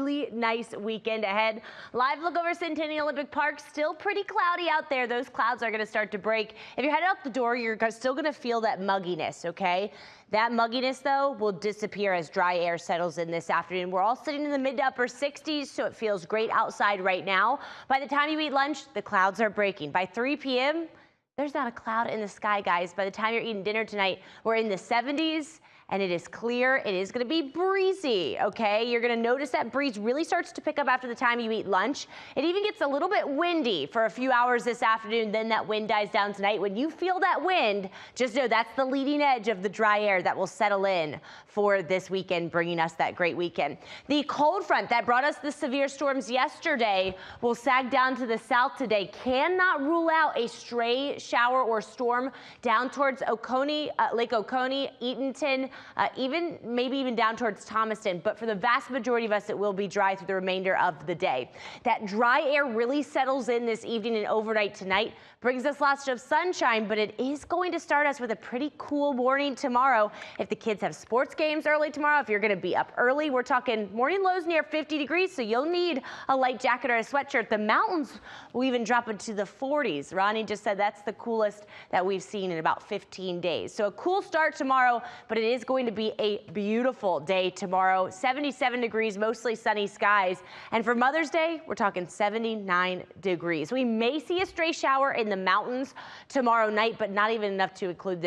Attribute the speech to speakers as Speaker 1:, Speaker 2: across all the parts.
Speaker 1: really nice weekend ahead. Live look over Centennial Olympic Park, still pretty cloudy out there. Those clouds are going to start to break. If you're headed out the door, you're still going to feel that mugginess, okay? That mugginess, though, will disappear as dry air settles in this afternoon. We're all sitting in the mid to upper 60s, so it feels great outside right now. By the time you eat lunch, the clouds are breaking. By 3 p.m., there's not a cloud in the sky, guys. By the time you're eating dinner tonight, we're in the 70s. And it is clear. It is going to be breezy, okay? You're going to notice that breeze really starts to pick up after the time you eat lunch. It even gets a little bit windy for a few hours this afternoon, then that wind dies down tonight. When you feel that wind, just know that's the leading edge of the dry air that will settle in for this weekend, bringing us that great weekend. The cold front that brought us the severe storms yesterday will sag down to the south today. Cannot rule out a stray shower or storm down towards Oconee, Lake Oconee, Eatonton, maybe even down towards Thomaston, but for the vast majority of us, it will be dry through the remainder of the day. That dry air really settles in this evening and overnight tonight, brings us lots of sunshine, but it is going to start us with a pretty cool morning tomorrow. If the kids have sports games early tomorrow, if you're going to be up early, we're talking morning lows near 50 degrees, so you'll need a light jacket or a sweatshirt. The mountains will even drop into the 40s. Ronnie just said that's the coolest that we've seen in about 15 days. So a cool start tomorrow, but it is going to be a beautiful day tomorrow. 77 degrees, mostly sunny skies. And for Mother's Day, we're talking 79 degrees. We may see a stray shower in the mountains tomorrow night, but not even enough to include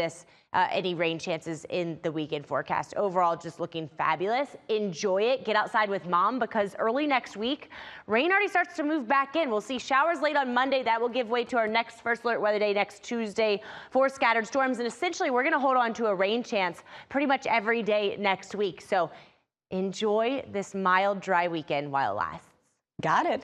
Speaker 1: any rain chances in the weekend forecast. Overall, just looking fabulous. Enjoy it. Get outside with mom, because early next week, rain already starts to move back in. We'll see showers late on Monday. That will give way to our next first alert weather day next Tuesday for scattered storms. And essentially, we're going to hold on to a rain chance pretty much every day next week. So enjoy this mild, dry weekend while it lasts.
Speaker 2: Got it.